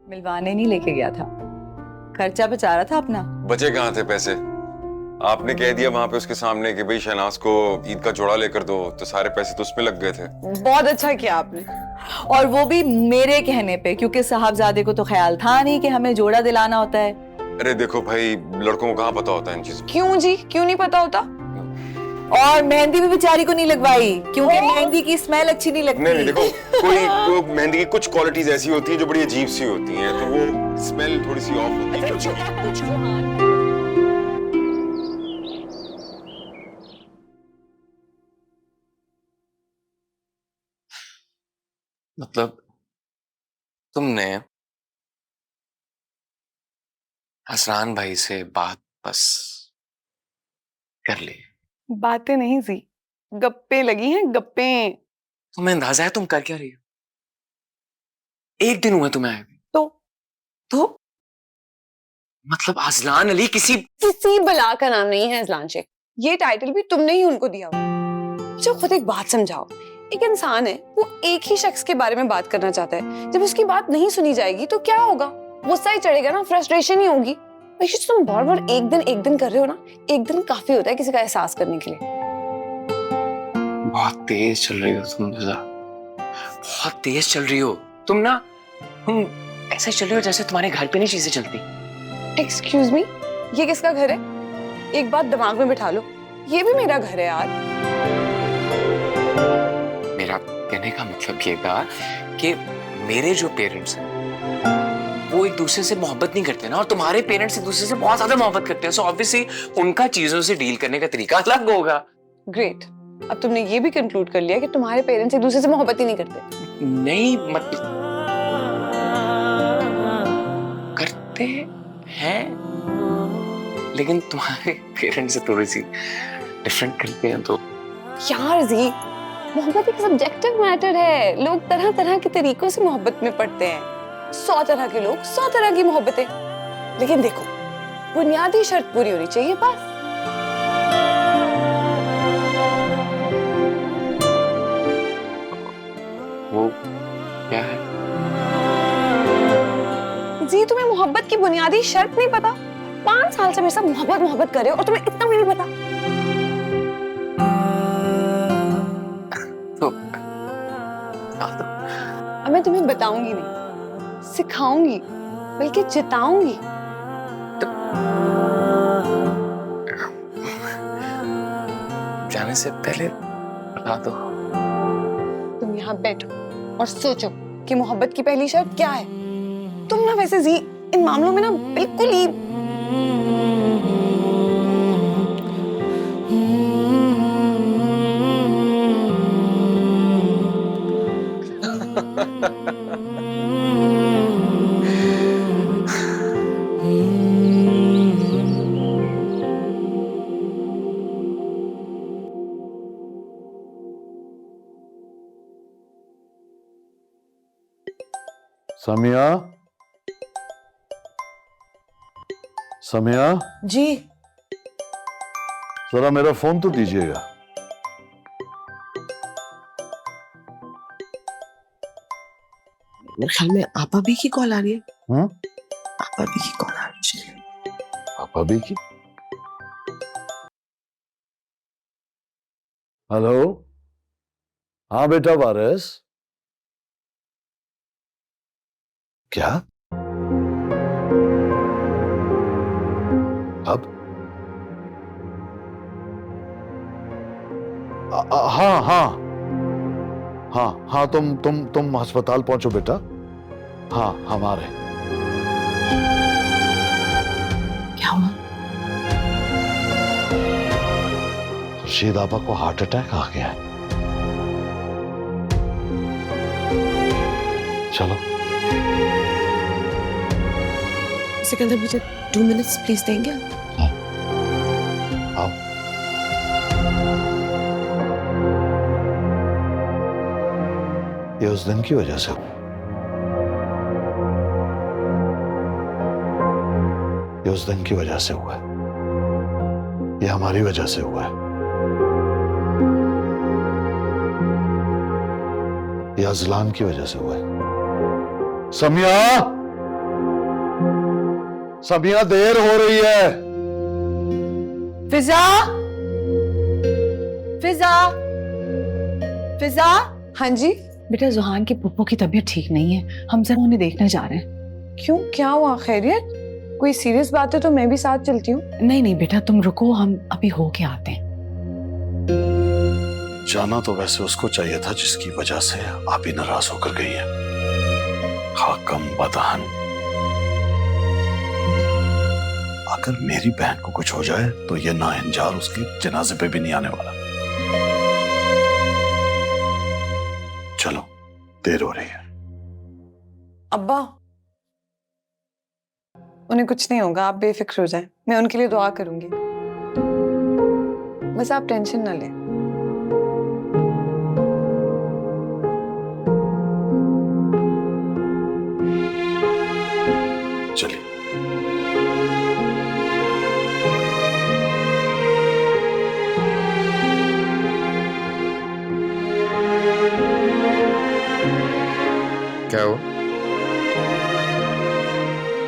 मिलवाने नहीं लेके गया था, खर्चा बचा रहा था अपना। बचे कहाँ थे पैसे? आपने कह दिया वहां पे उसके सामने कि भाई शहनाज को ईद का जोड़ा लेकर दो, तो सारे पैसे तो उसमें लग गए थे। बहुत अच्छा किया आपने, और वो भी मेरे कहने पे, क्योंकि साहबजादे को तो ख्याल था नहीं कि हमें जोड़ा दिलाना होता है। अरे देखो भाई, लड़कों को कहाँ पता होता है इन चीजों। क्यों जी, क्यों नहीं पता होता? और मेहंदी भी बेचारी को नहीं लगवाई, क्योंकि मेहंदी की स्मेल अच्छी नहीं लगती। नहीं देखो, कोई मेहंदी की कुछ क्वालिटीज ऐसी होती हैं जो बड़ी अजीब सी होती हैं, तो वो स्मेल थोड़ी सी ऑफ होती है। मतलब तुमने हसरान भाई से बात बस कर ली? बातें नहीं जी, गप्पे लगी हैं, गप्पे। तुम्हें अंदाजा है तुम कर क्या रही हो? एक दिन हुआ तुम्हें आए हुए। तो मतलब अजलान अली किसी बला का नाम नहीं है अजलान शेख, ये टाइटल भी तुमने ही उनको दिया हुआ। जो खुद एक बात समझाओ, एक इंसान है, वो एक ही शख्स के बारे में बात करना चाहता है। जब उसकी बात नहीं सुनी जाएगी तो क्या होगा? गुस्सा ही चढ़ेगा ना, फ्रस्ट्रेशन ही होगी। तुम बार बार एक दिन कर रहे हो ना, एक दिन काफी होता है किसी का एहसास करने के लिए। बहुत तेज चल रही हो तुम रजा, बहुत तेज चल रही हो तुम ना। तुम ऐसे चल रही हो जैसे तुम्हारे घर पे नहीं चीजें चलती। एक्सक्यूज मी, ये किसका घर है? एक बात दिमाग में बिठा लो, ये भी मेरा घर है यार। मेरा कहने का मतलब ये था कि मेरे जो पेरेंट्स हैं वो एक दूसरे से मोहब्बत नहीं करते ना, और तुम्हारे पेरेंट्स एक दूसरे से बहुत ज्यादा मोहब्बत करते हैं। सो ऑब्वियसली उनका चीजों से डील करने का तरीका अलग होगा। ग्रेट, अब तुमने ये भी कंक्लूड कर लिया कि तुम्हारे पेरेंट्स एक दूसरे से मोहब्बत ही नहीं करते। नहीं मतलब करते हैं, लेकिन तुम्हारे पेरेंट्स से थोड़ी सी डिफरेंट करते हैं। तो यार जी, मोहब्बत एक सब्जेक्टिव मैटर है। लोग तरह तरह के तरीकों से मोहब्बत में पड़ते हैं। 100 तरह के लोग, 100 तरह की मोहब्बतें। लेकिन देखो, बुनियादी शर्त पूरी होनी चाहिए बस। वो क्या है? जी, तुम्हें मोहब्बत की बुनियादी शर्त नहीं पता? 5 साल से मेरे साथ मोहब्बत कर रहे हो और तुम्हें इतना भी नहीं पता? तो अब मैं तुम्हें बताऊंगी नहीं, सिखाऊंगी, बल्कि जिताऊंगी। जाने से पहले बता दो। तुम यहाँ बैठो और सोचो कि मोहब्बत की पहली शर्त क्या है। तुम ना वैसे जी इन मामलों में ना बिल्कुल ही समिया, समिया जी जरा मेरा फोन तो दीजिएगा। मेरे ख्याल में आपा भी की कॉल आ रही है। हम्म, आपा भी की कॉल आ रही है। पापा भी की। हेलो, हाँ बेटा वारिस। क्या? अब हाँ हाँ हाँ हाँ, तुम अस्पताल पहुंचो बेटा। हाँ हमारे क्या हुआ? खुर्शीद आपा को हार्ट अटैक आ गया है। चलो सिकंदर, मुझे 2 मिनट्स प्लीज देंगे आप? आओ। ये उस दिन की वजह से, ये उस दिन की वजह से हुआ है, ये हमारी वजह से हुआ है, ये अजलान की वजह से हुआ है। समिया, समिया देर हो रही है। फिजा, फिजा, फिजा। हाँ जी। बेटा जुहान की पुप्पो की तबीयत ठीक नहीं है, हम जरा उन्हें देखने जा रहे हैं। क्यों, क्या हुआ? खैरियत? कोई सीरियस बात है तो मैं भी साथ चलती हूँ। नहीं नहीं बेटा, तुम रुको, हम अभी होके आते हैं। जाना तो वैसे उसको चाहिए था जिसकी वजह से आप ही नाराज होकर गई है। हाकम बदहन। अगर मेरी बहन को कुछ हो जाए तो ये नाइंजार उसके जनाजे पे भी नहीं आने वाला। चलो, देर हो रही है। अब्बा, उन्हें कुछ नहीं होगा, आप बेफिक्र हो जाएं। मैं उनके लिए दुआ करूंगी, बस आप टेंशन ना लें। चलिए। क्या हो?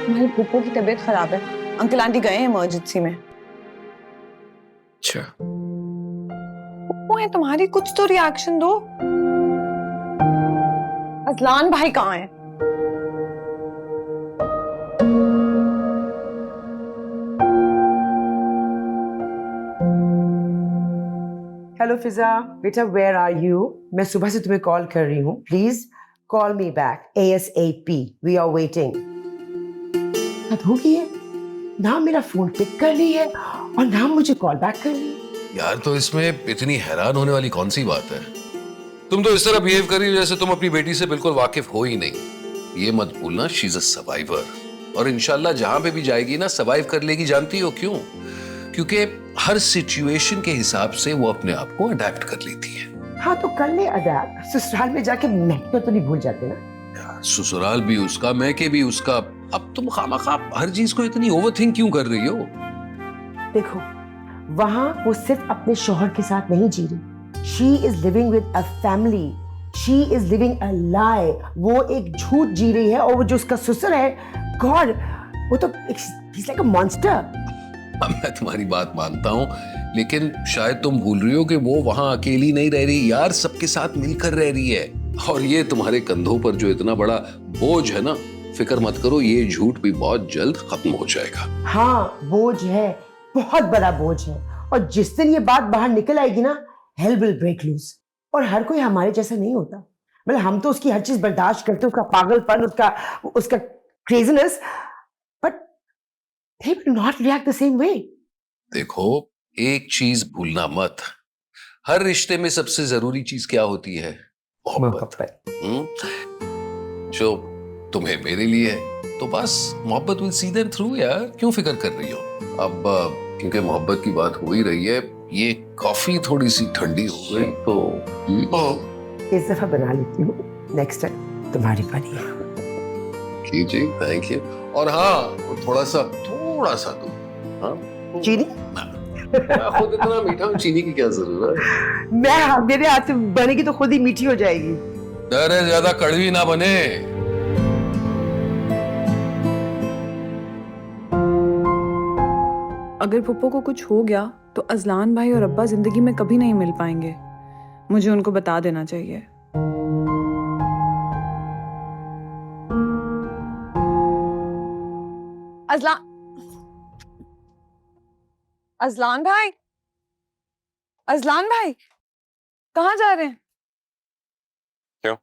हमारी पुप्पो की तबीयत खराब है, अंकल आंटी गए हैं इमरजेंसी में। अच्छा, पुप्पो है तुम्हारी, कुछ तो रिएक्शन दो। अजलान भाई कहाँ हैं? हेलो फिजा, बेटा वेयर आर यू? मैं सुबह से तुम्हें कॉल कर रही हूँ, please call me back ASAP, we are waiting. हद हो गई है, ना मेरा फोन पिक कर रही है और ना मुझे कॉल बैक कर रही है। यार, तो इसमें इतनी हैरान होने वाली कौन सी बात है? तुम तो इस तरह बिहेव कर रही हो जैसे तुम अपनी बेटी से बिल्कुल वाकिफ हो ही नहीं। ये मत भूलना, शी इज अ सर्वाइवर, और इंशाल्लाह जहां पे भी जाएगी ना सर्वाइव कर लेगी। जानती हो क्यों? क्योंकि हर सिचुएशन के हिसाब से वो अपने आप को अडेप्ट कर लेती है। हाँ तो कर ले अडेप्ट, ससुराल में जाके महक तो नहीं भूल जाते ना। यार, ससुराल भी उसका, मैके भी उसका। अब तुम खामखा हर चीज को इतनी ओवरथिंक क्यों कर रही हो? देखो, वहां वो सिर्फ अपने शौहर के साथ नहीं जी रही, she is living with a family, she is living a lie. वो एक झूठ जी रही है, और वो जो उसका ससुर है, गॉड, वो तो he's like a monster। अब मैं तुम्हारी बात मानता हूँ, लेकिन शायद तुम भूल रही हो कि वो वहां अकेली नहीं रह रही यार, सबके साथ मिलकर रह रही है। और ये तुम्हारे कंधों पर जो इतना बड़ा बोझ है ना, फिक्र मत करो, ये झूठ भी बहुत जल्द खत्म हो जाएगा। हाँ, बोझ है, बहुत बड़ा बोझ है, और जिस दिन ये बात बाहर निकल आएगी ना, हेल विल ब्रेक लूज। और हर कोई हमारे जैसा नहीं होता, मतलब हम तो उसकी हर चीज बर्दाश्त करते हैं, उसका पागलपन, उसका craziness, but he will not react the same way। देखो, एक चीज भूलना मत, हर रिश्ते में सबसे जरूरी चीज क्या होती है? मोहब्बत। जो तुम्हें मेरे लिए है, तो बस मोहब्बत विल सी देम थ्रू यार, क्यों फिक्र कर रही हो? अब क्योंकि मोहब्बत की बात हो ही रही है, ये कॉफी थोड़ी सी ठंडी हो गई तो इस दफा बना लेती हूँ, नेक्स्ट टाइम तुम्हारी बारी है। कीजिए, थैंक यू। और हाँ, थोड़ा सा दो। हाँ, चीनी? मैं खुद इतना मीठा हूँ, चीनी की क्या जरूरत है? मेरे हाथ से बनेगी तो खुद ही मीठी हो जाएगी। अरे ज्यादा कड़वी ना बने। अगर पुप्पो को कुछ हो गया तो अजलान भाई और अब्बा जिंदगी में कभी नहीं मिल पाएंगे। मुझे उनको बता देना चाहिए। अजलान भाई, अजलान भाई, कहाँ जा रहे हैं? क्यों?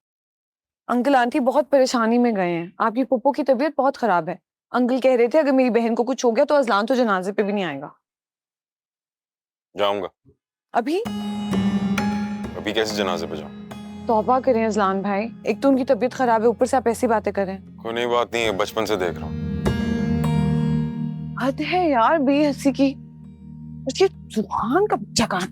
अंकल आंटी बहुत परेशानी में गए हैं, आपकी पुप्पो की तबीयत बहुत खराब है। अंकल कह रहे थे अगर मेरी बहन को कुछ हो गया तो अजलान तो जनाजे पे भी नहीं आएगा। जाऊंगा। अभी कैसे जनाजे पे जाऊं? तौबा करें अजलान भाई, एक तो उनकी तबीयत खराब है, ऊपर से आप ऐसी बातें करें। कोई नई बात नहीं है, बचपन से देख रहा हूँ। हद है यार बेहसी की। उसकी जुबान का बच्चा कहाँ?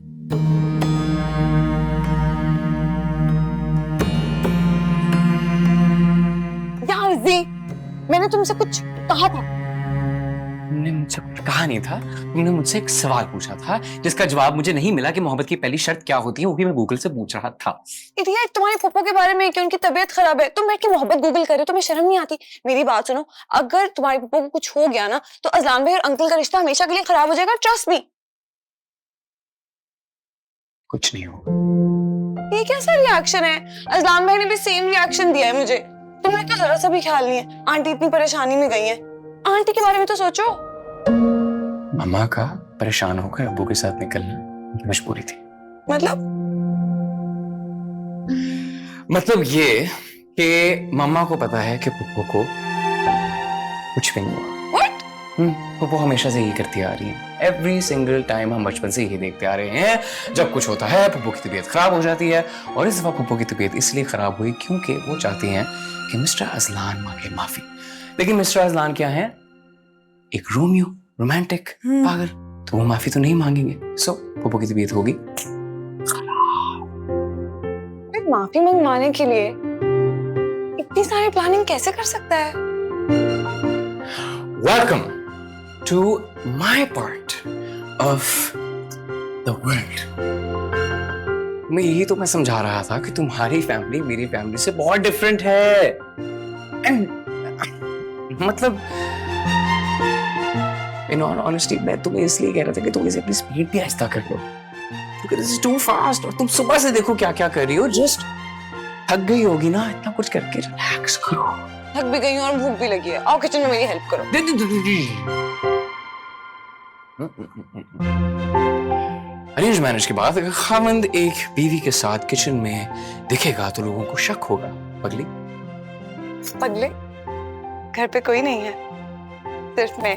यार जी, मैंने तुमसे कुछ कहा था। तुमने मुझसे कहा नहीं था, तुमने मुझसे एक सवाल पूछा था जिसका जवाब मुझे नहीं मिला कि मोहब्बत की पहली शर्त क्या होती है, वो भी मैं गूगल से पूछ रहा था। इडियट, तुम्हारे पप्पो के बारे में कि उनकी तबीयत खराब है, तुम बैठ के मोहब्बत गूगल कर रहे हो, तुम्हें शर्म नहीं आती? मेरी बात सुनो, अगर तुम्हारे पप्पो को कुछ हो गया ना तो अजलान भाई और अंकल का रिश्ता हमेशा के लिए खराब हो जाएगा, ट्रस्ट मी। कुछ नहीं होगा। ये कैसा रिएक्शन है? अजलान भाई ने भी सेम रिएक्शन दिया है मुझे। तुम्हें तो जरा सा भी ख्याल नहीं है, आंटी इतनी परेशानी में गई है, आंटी के बारे में तो सोचो। मम्मा का परेशान होकर अब्बू के साथ निकलना उनकी मजबूरी थी। मतलब ये कि मम्मा को पता है कि पुप्पो को कुछ भी नहीं हुआ। पुप्पो हमेशा से यही करती आ रही है, एवरी सिंगल टाइम हम बचपन से यही देखते आ रहे हैं। जब कुछ होता है पुप्पो की तबीयत खराब हो जाती है, और इस दफा पुप्पो की तबीयत इसलिए खराब हुई क्योंकि वो चाहती हैं कि मिस्टर अजलान मांगे माफी। लेकिन मिस्टर अजलान क्या है? एक रोमियो, रोमांटिक पागल, तो वो माफी तो नहीं मांगेंगे। सो पुप्पो की तबीयत होगी। माफी मंगवाने के लिए इतनी सारी प्लानिंग कैसे कर सकता है? Welcome to my part of the world. मैं यही तो मैं समझा रहा था कि तुम्हारी फैमिली मेरी फैमिली से बहुत डिफरेंट है। एंड मतलब इन ऑल ऑनेस्टी मैं तुम्हें इसलिए कह रहा था कि तुम इसे अपनी स्पीड भी आहिस्ता कर लो, क्योंकि दिस इज टू फास्ट। और तुम सुबह से देखो क्या क्या कर रही हो, जस्ट थक गई होगी ना इतना कुछ करके, रिलैक्स करो। थक भी गई हूं और भूख भी लगी है, आओ किचन में मेरी हेल्प करो। अरेंज मैरिज के बाद अगर खामंद एक बीवी के साथ किचन में दिखेगा तो लोगों को शक होगा। पगली पगले, घर पे कोई नहीं है, सिर्फ मैं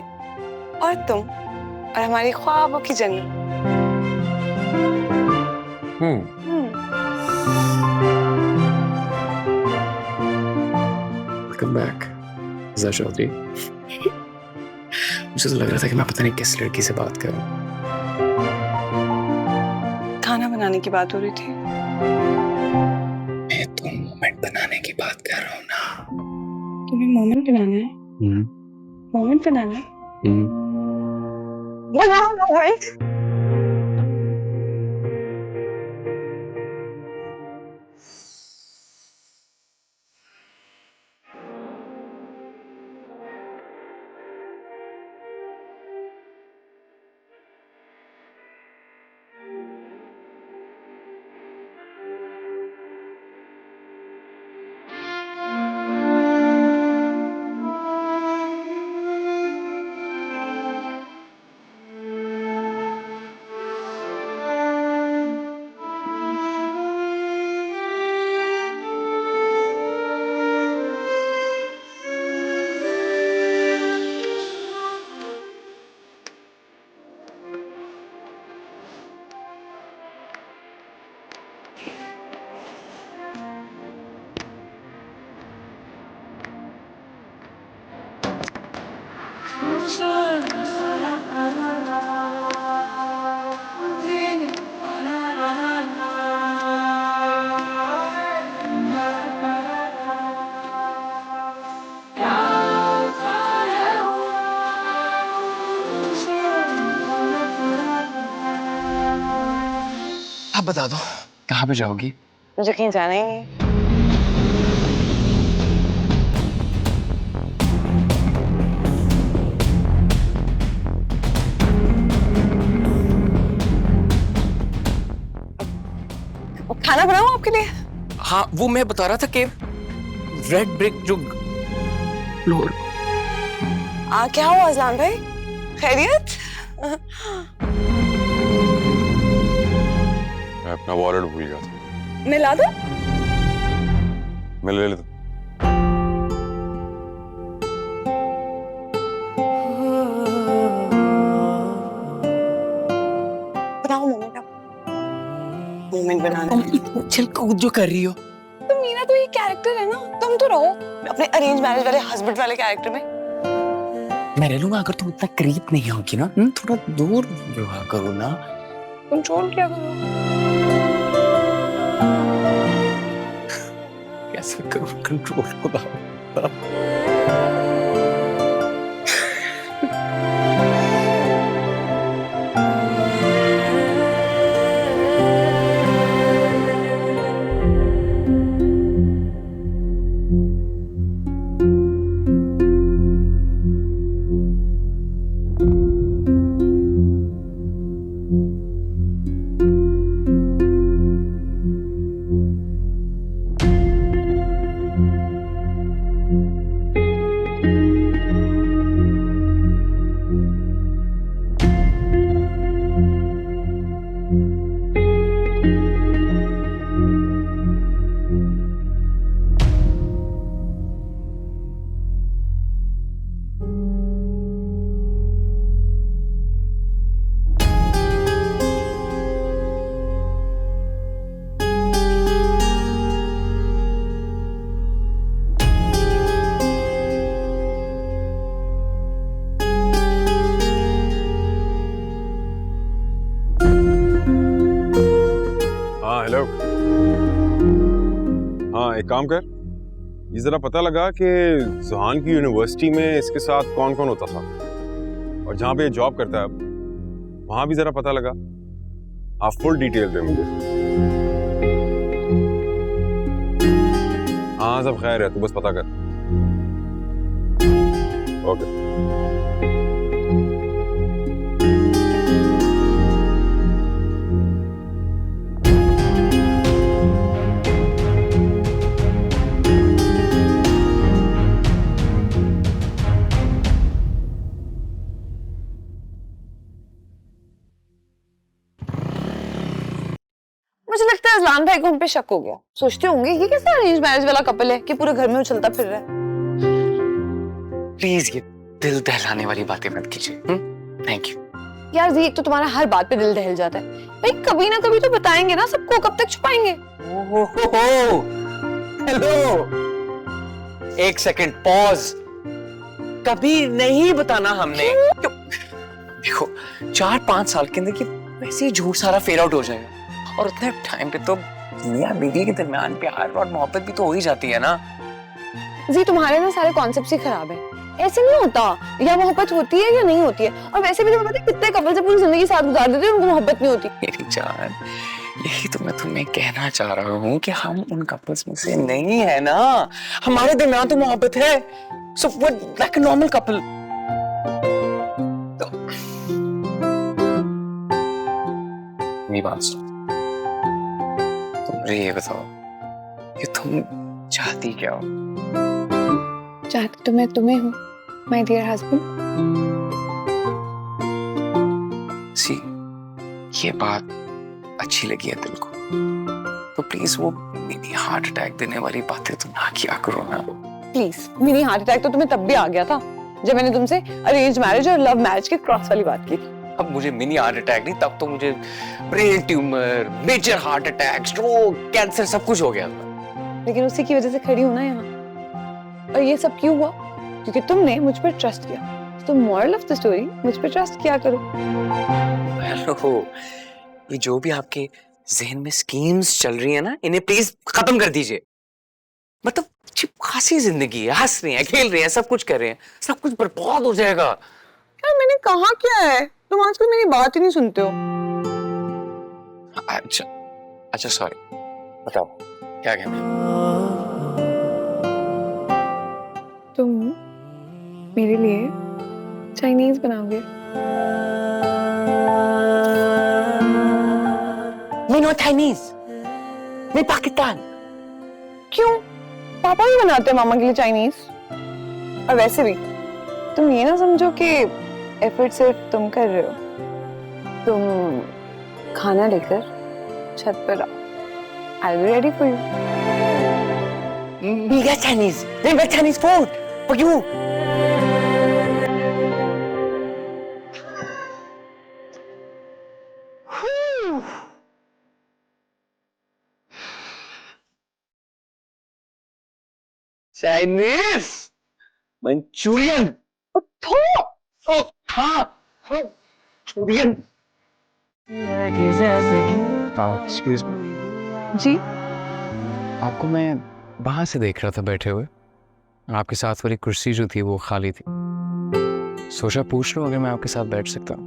और तुम और हमारी ख्वाबों की जन्नत। वेलकम बैक ज़ा चौधरी। मुझे तो लग रहा था कि मैं पता नहीं किस लड़की से बात करूं। खाना बनाने की बात हो रही थी। मैं तो मोमेंट बनाने की बात कर रहा हूँ ना। तुम्हें मोमेंट बनाना है? मोमेंट बनाना है? बनाओ भाई। आप बता दो कहाँ पे जाओगी? मुझे कहीं जाना ही नहीं। खाना बनाऊं आपके लिए? हाँ वो मैं बता रहा था कि रेड ब्रिक जो फ्लोर। क्या हुआ अजलान भाई, खैरियत? मैं अपना वॉलेट भूल गया था। मैं ला दूं? मैं ले लेता। बनाओ मोमेंट, मोमेंट बनाना। चल कूद जो कर रही हो। तो मीना तो ये कैरेक्टर है ना, तुम तो रहो अपने अरेंज मैरिज वाले हस्बैंड वाले कैरेक्टर में। मैं रह लूंगा अगर तुम इतना करीब नहीं होगी ना। थोड़ा दूर रहा करो ना, कंट्रोल क्या करो। कैसे करूं कंट्रोल खुदा। एक काम कर, ये जरा पता लगा कि सुहान की यूनिवर्सिटी में इसके साथ कौन कौन होता था, और जहां पे ये जॉब करता है अब वहां भी जरा पता लगा। आप फुल डिटेल दे मुझे। हाँ सब खैर है, तू बस पता कर। ओके। मुझे लगता है अजलान भाई को हम पे शक हो गया। सोचते होंगे ये कैसा अरेंज मैरिज वाला कपल है कि पूरे घर में उछलता फिर रहा है। प्लीज ये दिल दहलाने वाली बातें मत कीजिए। Thank you. यार जी, एक तो तुम्हारा हर बात पे दिल दहल जाता है भाई। कभी ना कभी तो बताएंगे ना सबको, कब तक छुपाएंगे? हेलो, एक सेकंड पॉज। कभी नहीं बताना हमने। देखो 4-5 साल के अंदर वैसे ही झूठ सारा फेल आउट हो जाएगा, और उतने टाइम पे तो मियां बीवी के दरमियान प्यार और मोहब्बत भी तो हो ही जाती है ना। जी तुम्हारे ना सारे कॉन्सेप्ट्स ही खराब है। ऐसे नहीं होता, या मोहब्बत होती है या नहीं होती है। और वैसे भी तुम्हें पता है कितने कपल से पूरी जिंदगी साथ गुजार देते हैं, उनको मोहब्बत नहीं होती। मेरी जान, यही तो मैं तुम्हें कहना चाह रहा हूँ कि हम उन कपल्स में से नहीं है ना। हमारे दरमियान तो मोहब्बत है। So like a normal couple. मेरी बात सुनो, तुम मुझे ये बताओ कि तुम चाहती क्या हो? चाहती तो मैं तुम्हें हूँ, माय डियर हस्बैंड। सी, ये बात अच्छी लगी है दिल को, तो प्लीज वो मिनी हार्ट अटैक देने वाली बातें तो ना किया करो ना। प्लीज, मिनी हार्ट अटैक तो तुम्हें तब भी आ गया था जब मैंने तुमसे अरेंज मैरिज और लव मैरिज के क्रॉस वाली बात की थी। अब मुझे मिनी हार्ट अटैक नहीं, तब तो मुझे brain tumour, major heart attack, stroke, cancer सब कुछ हो गया था। लेकिन उसी की वजह से खड़ी हूं ना यहाँ। और ये सब क्यों हुआ? क्योंकि तुमने मुझ पर ट्रस्ट किया। तो मॉरल ऑफ द स्टोरी, मुझ पर ट्रस्ट किया करो। हेलो, ये जो भी आपके जहन में स्कीम्स चल रही है ना, इन्हें प्लीज खत्म कर दीजिए। मतलब खासी जिंदगी है, हंस रहे हैं, खेल रहे हैं, सब कुछ कर रहे हैं, सब कुछ बर्बाद हो जाएगा। यार मैंने कहा क्या है? तुम आजकल मेरी बात ही नहीं सुनते हो। अच्छा सॉरी, बताओ क्या कहना है? तुम मेरे लिए चाइनीज बनाओगे? मैं नो चाइनीज, मैं पाकिस्तान। क्यों? पापा ही बनाते हैं मामा के लिए चाइनीज। और वैसे भी तुम ये ना समझो कि एफर्ट सिर्फ तुम कर रहे हो। तुम खाना लेकर छत पर आओ, I'll be ready for you. We get Chinese. They make Chinese food for you. Chinese Manchurian. Oh, हाँ, Manchurian. Excuse me. जी? आपको मैं बाहर से देख रहा था बैठे हुए। आपके साथ वाली कुर्सी जो थी वो खाली थी। सोचा पूछ लूं अगर मैं आपके साथ बैठ सकता हूँ।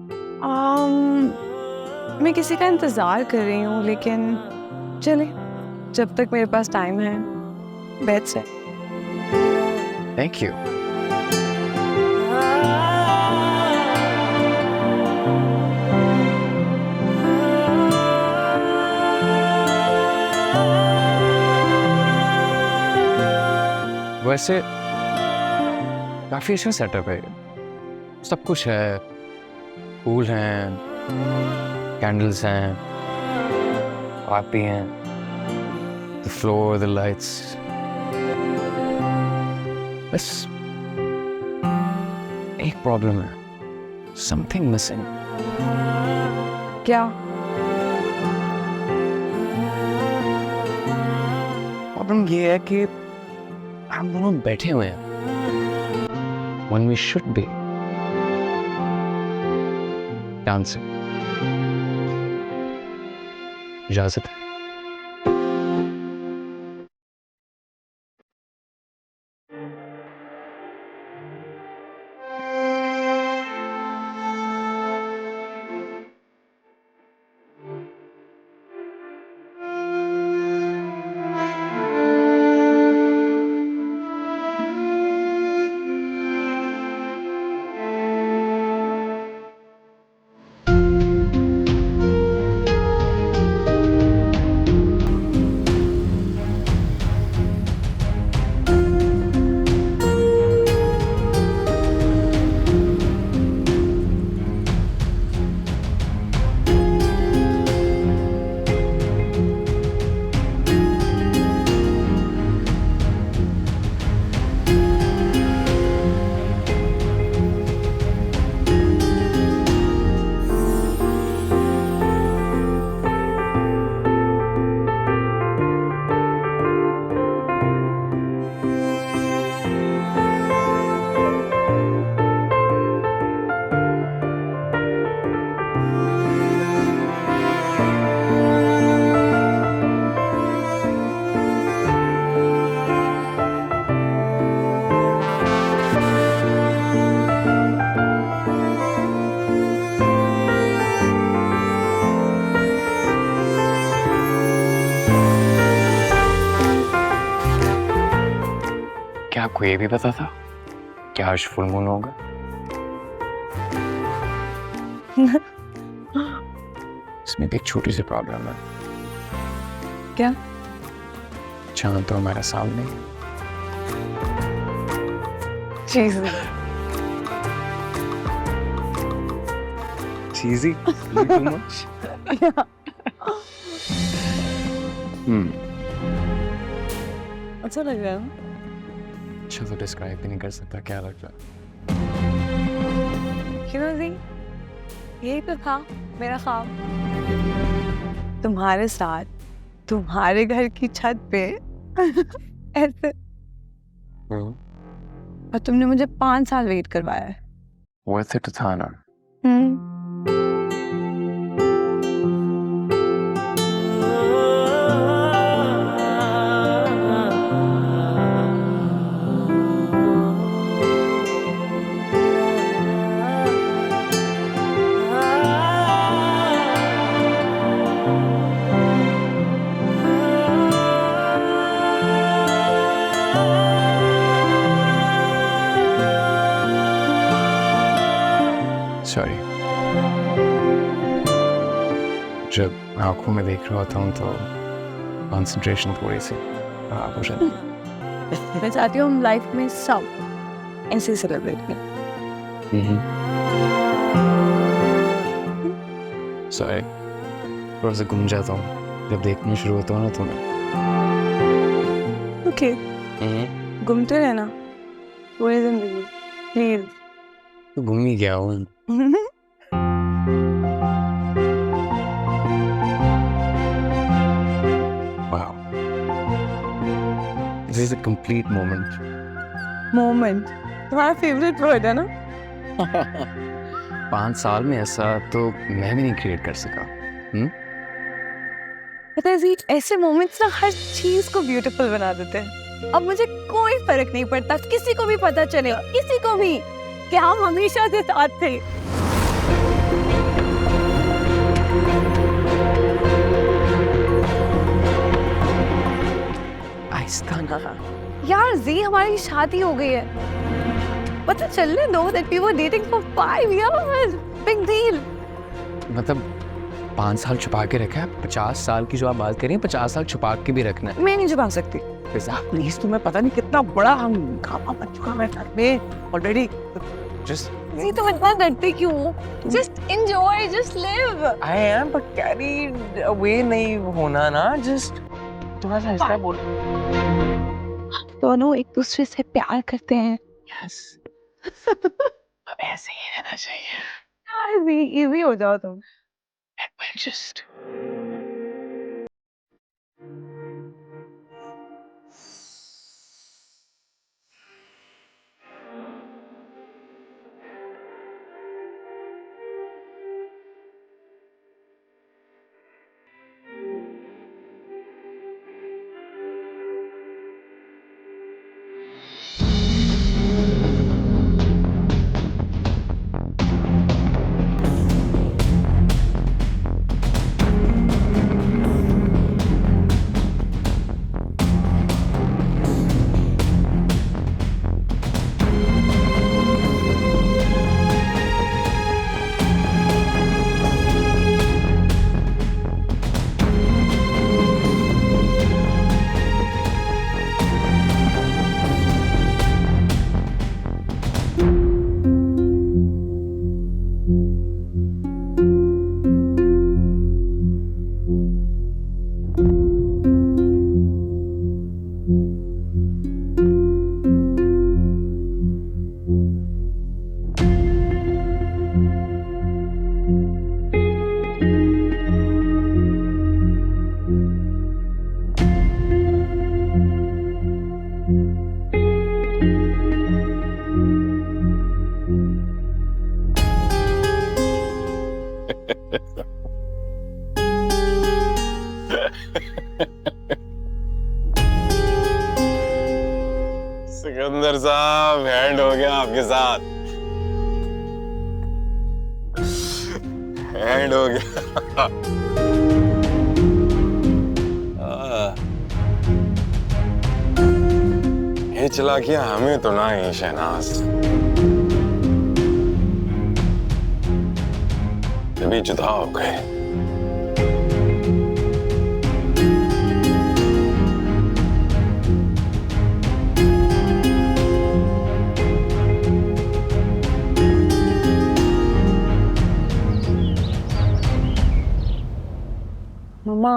मैं किसी का इंतज़ार कर रही हूँ, लेकिन चले, जब तक मेरे पास टाइम है बैठ से। Thank you. वैसे काफी अच्छा सेटअप है, सब कुछ है, फूल हैं, कैंडल्स हैं, आप भी हैं, द फ्लोर, द लाइट्स। बस एक प्रॉब्लम है, समथिंग मिसिंग। क्या? प्रॉब्लम ये है कि हम दोनों बैठे हुए हैं when we should be dancing। इजाजत है? आपको ये भी पता था कि आज फुल मून होगा? इसमें भी एक छोटी सी प्रॉब्लम है। क्या? चांद तो हमारे सामने है। चीज़ Cheesy? Too much? अच्छा लग रहा है ना? अच्छा तो डिस्क्राइब भी नहीं कर सकता क्या लग रहा है। क्यों जी? यही तो था मेरा ख्वाब, तुम्हारे साथ तुम्हारे घर की छत पे ऐसे। और तुमने मुझे 5 साल वेट करवाया है। Worth it था ना? सॉरी। जब आंखों में देख रहा होता हूँ तो कंसंट्रेशन थोड़ी सी खराब हो जाती है। मैं चाहती हूँ हम लाइफ में सब ऐसे सेलिब्रेट करें। सॉरी, थोड़ा सा गुम जाता हूँ जब देखना शुरू होता हूँ ना तुम्हें। ओके, घूमते रहना पूरी जिंदगी प्लीज। तो घूम ही गया हूँ। Wow. This is a complete moment. Moment तुम्हारा फेवरेट वर्ड है ना? 5 साल में ऐसा तो मैं भी नहीं क्रिएट कर सका। पता है जी, ऐसे मोमेंट्स ना हर चीज को ब्यूटीफुल बना देते हैं। अब मुझे कोई फर्क नहीं पड़ता, किसी को भी पता चलेगा, किसी को भी, कि हम हमेशा से साथ थे। आहिस्ता ना। यार जी, हमारी शादी हो गई है, पता चलने दो that we were dating for 5 years, big deal। मतलब 5 साल छुपा के रखा है, 50 साल की जो आप बात करें 50 साल छुपा के भी रखना है। मैं नहीं छुपा सकती। प्लीज, तुम्हें पता नहीं कितना बड़ा हंगामा बन चुका है घर में ऑलरेडी। जस्ट जी तुम इतना डरते क्यों? Just enjoy, just live। I am but carry away नहीं होना ना, जस्ट थोड़ा सा ऐसा बोल। दोनों एक दूसरे से प्यार करते हैं। यस, अब ऐसे ही रहना चाहिए। इजी हो जाओ तुम। जस्ट सिकंदर साहब, हैंड हो गया आपके साथ, हैंड हो गया। ये चलाकियां हमें तो ना ही शहनाज। तभी जुदा हो गए। मम्मा,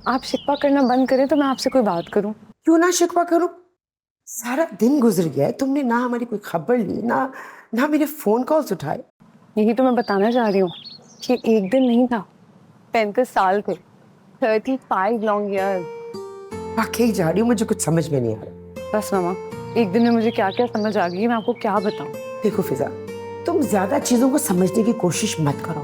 आप शिकवा करना बंद करें तो मैं आपसे कोई बात करूं। क्यों ना शिकवा करूं? सारा दिन गुजर गया है, तुमने ना हमारी कोई खबर ली, ना मेरे फोन कॉल्स उठाए। यही तो मैं बताना चाह रही हूँ कि एक दिन नहीं था, 35 साल थे, 35 लॉन्ग ईयर। वाकई जा रही हूँ, मुझे कुछ समझ में नहीं आ रहा। बस मामा, एक दिन में मुझे क्या क्या समझ आ गई, मैं आपको क्या बताऊं। देखो फिजा, तुम ज्यादा चीजों को समझने की कोशिश मत करो।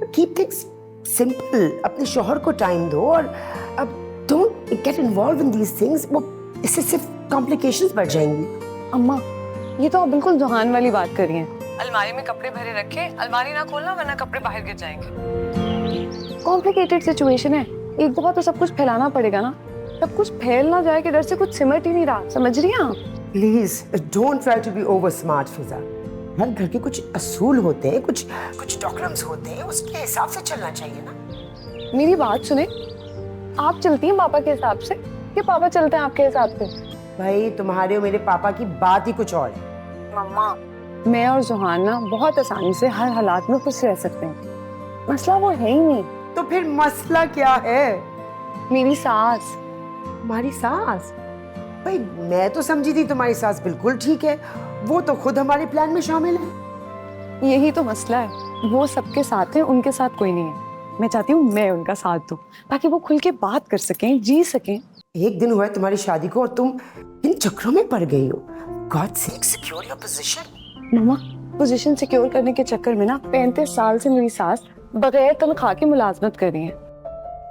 Keep things simple. अपने शौहर को टाइम दो और अब don't get involve in these things. वो इससे सिर्फ कॉम्प्लिकेशंस बढ़ जाएंगी। अम्मा, ये तो आप बिल्कुल जुहान वाली बात कर रही हैं। अलमारी में कपड़े भरे रखे, अलमारी ना खोलना वरना कपड़े बाहर गिर जाएंगे। कॉम्प्लिकेटेड सिचुएशन है, एक दफा तो सब कुछ फैलाना पड़ेगा ना। सब कुछ फैल ना जाए कि डर से कुछ सिमट ही नहीं रहा, समझ रही हैं आप? Please don't try to be over smart Fiza. हर घर के कुछ असूल होते हैं, कुछ डॉक्यूमेंट्स होते हैं, उसके हिसाब से चलना चाहिए ना। मेरी बात सुने, आप चलती हैं पापा के हिसाब से कि पापा चलते हैं आपके हिसाब से? भाई तुम्हारे और मेरे पापा की बात ही कुछ और है। मम्मा, मैं और जुहान ना बहुत आसानी से हर हालात में खुश रह सकते हैं। मसला वो है ही नहीं। तो फिर मसला क्या है? मेरी सास। हमारी सास? भाई मैं तो समझी थी तुम्हारी सास बिल्कुल ठीक है, वो तो खुद हमारे प्लान में शामिल है। यही तो मसला है, वो सबके साथ है, उनके साथ कोई नहीं है। मैं चाहती हूँ मैं उनका साथ दूं ताकि वो खुल के बात कर सकें, जी सकें। एक दिन हुआ है तुम्हारी शादी को और तुम इन चक्रों में पड़ गई हो। God sake, secure your position. Mama, position secure करने के चक्कर में ना 35 साल से मेरी सास बगैर तनख्वाह की मुलाजमत कर रही है।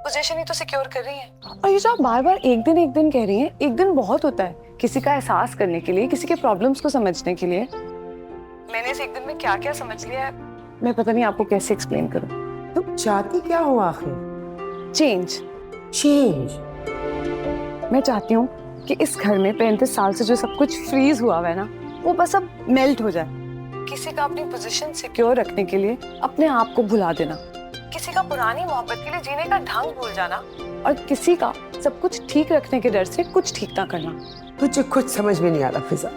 पोजीशन ही तो सिक्योर कर रही है। और ये जो आप बार बार एक दिन कह रही हैं, एक दिन बहुत होता है किसी का एहसास करने के लिए, किसी के प्रॉब्लम्स को समझने के लिए। मैंने इस एक दिन में क्या क्या समझ लिया है, मैं पता नहीं आपको कैसे एक्सप्लेन करूं। तुम चाहती क्या हो आखिर? चेंज। मैं चाहती हूँ कि इस घर में 35 साल से जो सब कुछ फ्रीज हुआ हुआ है ना, वो बस अब मेल्ट हो जाए। किसी का अपनी पोजीशन सिक्योर रखने के लिए अपने आप को भुला देना, किसी का पुरानी मोहब्बत के लिए जीने का ढंग भूल जाना, और किसी का सब कुछ ठीक रखने के डर से कुछ ठीक ना करना। मुझे कुछ समझ में नहीं आ रहा फिजा।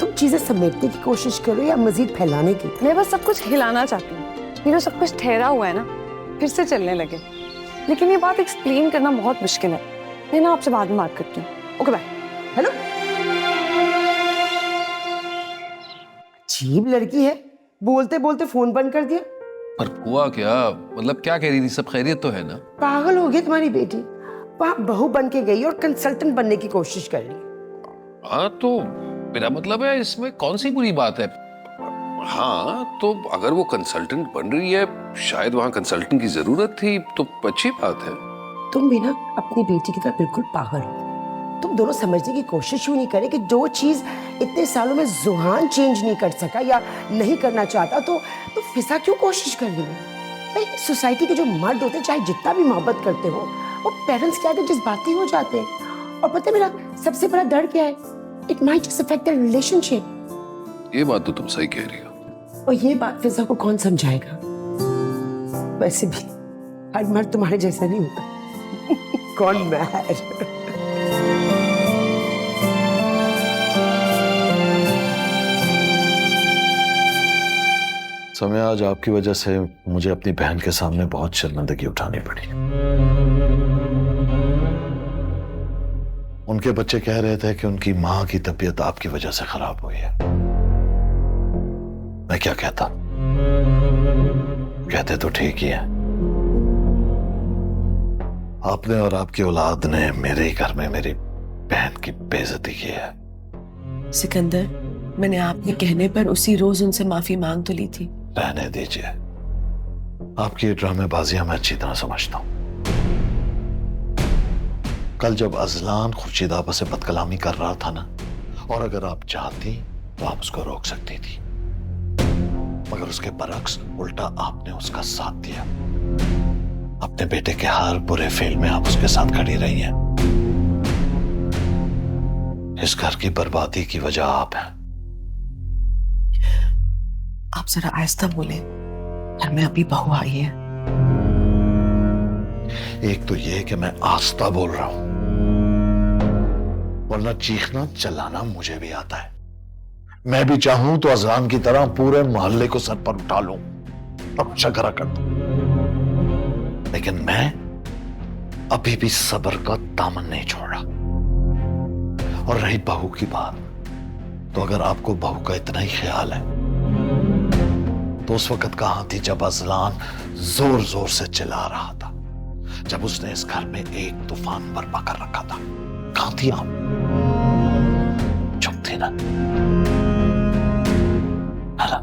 तुम चीजें समेटने की कोशिश करो या मजीद फैलाने की? मैं बस सब कुछ हिलाना चाहती हूँ। ये जो सब कुछ ठहरा हुआ है ना, फिर से चलने लगे। लेकिन ये बात एक्सप्लेन करना बहुत मुश्किल है। मैं ना आपसे बाद में बात करती हूँ। Okay bye. हेलो। अजीब लड़की है, बोलते बोलते फोन बंद कर दिया। पर हुआ क्या? मतलब क्या कह रही थी? सब खैरियत तो है ना? पागल हो गई तुम्हारी बेटी, वहां बहू बन के गई और कंसल्टेंट बनने की कोशिश कर रही। हाँ तो मेरा मतलब है इसमें कौन सी बुरी बात है? हाँ तो अगर वो कंसल्टेंट बन रही है, शायद वहाँ कंसल्टेंट की जरूरत थी, तो अच्छी बात है। तुम भी ना अपनी बेटी की तरह बिल्कुल पागल हो। तुम दोनों समझने की कोशिश क्यों नहीं करे कि जो चीज इतने सालों में जुहान चेंज नहीं कर सका या नहीं करना चाहता, तो फिजा क्यों कोशिश कर रही है? भाई सोसाइटी के जो मर्द होते हैं, चाहे जितना भी मोहब्बत करते हो, वो पेरेंट्स के आगे जज्बाती हो जाते हैं। और पता है मेरा सबसे बड़ा डर क्या है? It might just affect their relationship. ये बात तो तुम सही कह रही हो। और ये बात फिजा को कौन समझाएगा? वैसे भी हर मर्द तुम्हारे जैसा नहीं होता। कौन मैर? समय आज आपकी वजह से मुझे अपनी बहन के सामने बहुत शर्मिंदगी उठानी पड़ी। उनके बच्चे कह रहे थे कि उनकी मां की तबीयत आपकी वजह से खराब हुई है। मैं क्या कहता? कहते तो ठीक ही है। आपने और आपकी औलाद ने मेरे ही घर में मेरी बहन की बेइज्जती की है। सिकंदर, मैंने आपके कहने पर उसी रोज उनसे माफी मांग तो ली थी। रहने दीजिए, आपकी ये ड्रामेबाजियां मैं अच्छी तरह समझता हूं। कल जब अजलान खुर्शीद आपस से बदकलामी कर रहा था ना, और अगर आप चाहती तो आप उसको रोक सकती थी, मगर उसके बरक्स उल्टा आपने उसका साथ दिया। अपने बेटे के हर बुरे फेल में आप उसके साथ खड़ी रही हैं। इस घर की बर्बादी की वजह आप हैं। आप जरा आहिस्ता बोले, घर में अभी बहू आई है। एक तो ये कि मैं आस्ता बोल रहा हूं, वरना चीखना चिल्लाना मुझे भी आता है। मैं भी चाहूं तो अजलान की तरह पूरे मोहल्ले को सर पर उठा लूं और शकरा कर दूं, लेकिन मैं अभी भी सब्र का दामन नहीं छोड़ा। और रही बहू की बात, तो अगर आपको बहू का इतना ही ख्याल है तो उस वक्त कहां थी जब अजलान जोर जोर से चिल्ला रहा था, जब उसने इस घर में एक तूफान बर्पा कर रखा था? कहां थी आप? चुप थी ना? है ना?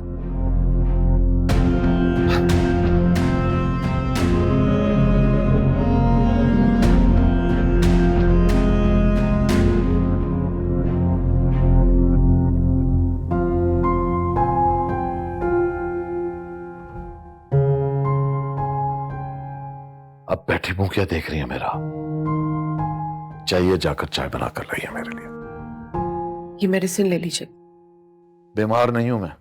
अब बैठी मुंह क्या देख रही है मेरा? चाहिए जाकर चाय बना कर लाइए मेरे लिए। ये मेडिसिन ले लीजिए। बीमार नहीं हूं मैं।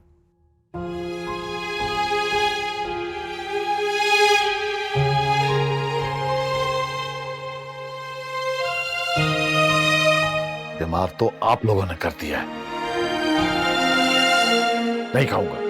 बीमार तो आप लोगों ने कर दिया है। नहीं खाऊंगा।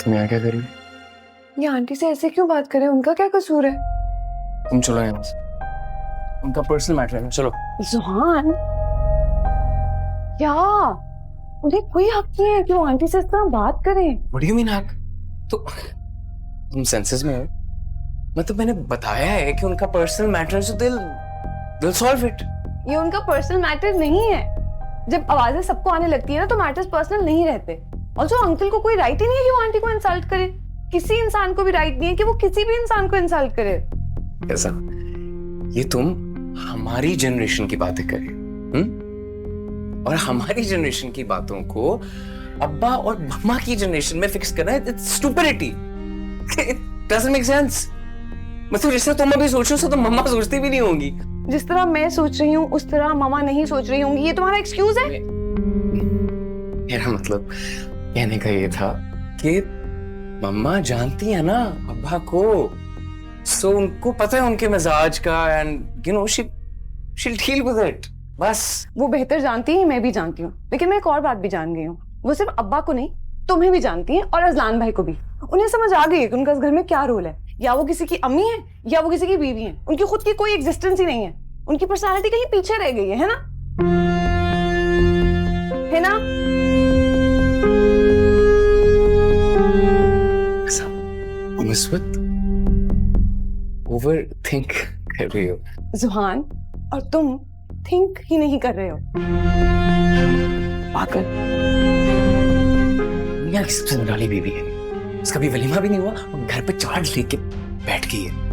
तुम यहाँ क्या कर रही हो? ये आंटी से ऐसे क्यों बात करें? उनका क्या कसूर है? तुम चलो यहाँ से, उनका पर्सनल मैटर है ना। चलो। जुहान, क्या उन्हें कोई हक नहीं है कि वो आंटी से इस तरह बात करें? What do you mean हक? तो तुम सेंसेस में हो? मतलब मैंने बताया है कि उनका पर्सनल मैटर है, so they'll solve it. ये उनका पर्सनल मैटर नहीं है। जब आवाजें सबको आने लगती है ना तो मैटर्स पर्सनल नहीं रहते। ऑल्सो अंकल को कोई राइट ही नहीं है कि वो आंटी को इंसल्ट करे। किसी इंसान को भी राइट नहीं है कि वो किसी भी इंसान को इंसल्ट करे। कैसा? ये तुम हमारी जनरेशन की बातें कर रहे हो, और हमारी जनरेशन की बातों को अब्बा और मम्मा की जनरेशन में फिक्स करना, it's stupidity. It doesn't make sense. मतलब जैसे तुम अभी सोच रहे हो तो मम्मा सोचती भी नहीं होंगी। जिस तरह मैं सोच रही हूँ उस तरह मामा नहीं सोच रही होंगी। ये तुम्हारा एक्सक्यूज है? मेरा मतलब कहने का ये था कि मम्मा जानती है ना अब्बा को, सो उनको पता है उनके मिजाज का, and you know she'll deal with it. बस। वो बेहतर जानती है, मैं भी जानती हूँ, लेकिन मैं एक और बात भी जान गई हूँ। वो सिर्फ अब्बा को नहीं, तुम्हें भी जानती है और अजलान भाई को भी। उन्हें समझ आ गई है कि उनका इस घर में क्या रोल है। या वो किसी की अम्मी है या वो किसी की बीवी है। उनकी खुद की कोई एग्जिस्टेंस ही नहीं है। उनकी पर्सनालिटी कहीं पीछे रह गई है ना? है ना? ओवर थिंक कर रही हो जुहान, और तुम थिंक ही नहीं कर रहे हो। पागल। मियां की सबसे निराली बीवी है, इसका भी वलीमा भी नहीं हुआ और घर पे चार्ज लेके बैठ गई है।